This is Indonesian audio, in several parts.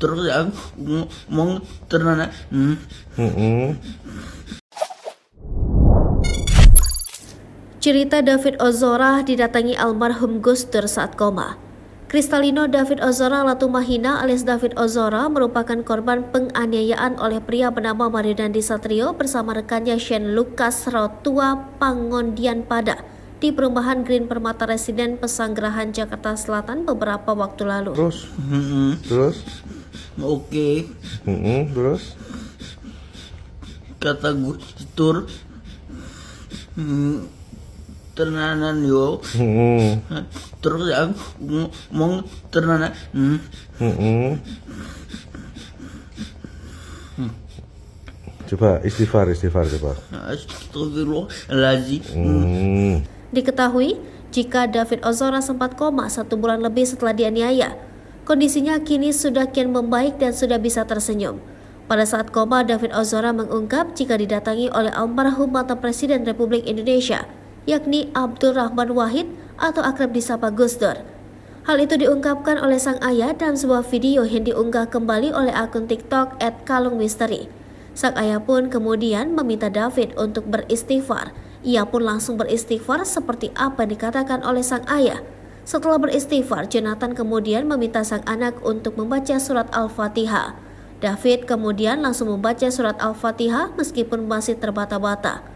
terus aku ngomong terus Cerita David Ozora didatangi almarhum Gus Dur saat koma. Kristalino David Ozora Latumahina alias David Ozora merupakan korban penganiayaan oleh pria bernama Mario Dandi Satrio bersama rekannya Shane Lucas Rotua Pangondian Pada di perumahan Green Permata Residen Pesanggerahan Jakarta Selatan beberapa waktu lalu. Terus? Oke. Terus? Kata Gus Dur tenanan yo. Terus aku ngomong tenanan Coba istighfar coba. Astagfirullahaladzim. Diketahui jika David Ozora sempat koma 1 bulan lebih setelah dianiaya. Kondisinya kini sudah kian membaik dan sudah bisa tersenyum. Pada saat koma, David Ozora mengungkap jika didatangi oleh almarhum mantan Presiden Republik Indonesia, yakni Abdul Rahman Wahid atau akrab disapa Gus Dur. Hal itu diungkapkan oleh sang ayah dalam sebuah video yang diunggah kembali oleh akun TikTok @kalungmisteri. Sang ayah pun kemudian meminta David untuk beristighfar. Ia pun langsung beristighfar seperti apa yang dikatakan oleh sang ayah. Setelah beristighfar, Jonathan kemudian meminta sang anak untuk membaca surat Al-Fatihah. David kemudian langsung membaca surat Al-Fatihah meskipun masih terbata-bata.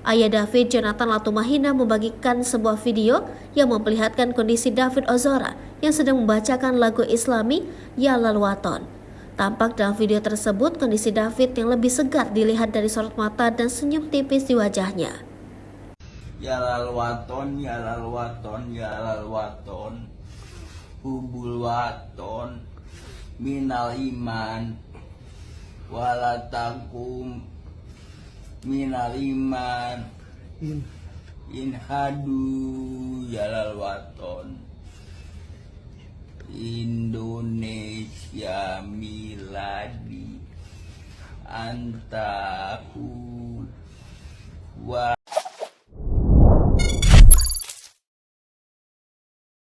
Ayah David, Jonathan Latumahina, membagikan sebuah video yang memperlihatkan kondisi David Ozora yang sedang membacakan lagu Islami Ya Lal Waton. Tampak dalam video tersebut kondisi David yang lebih segar dilihat dari sorot mata dan senyum tipis di wajahnya. Ya lal waton, ya lal waton, ya lal waton, hubul waton, minal iman, walatakum minal iman, inhadu ya lal waton, Indonesia miladi antaku wa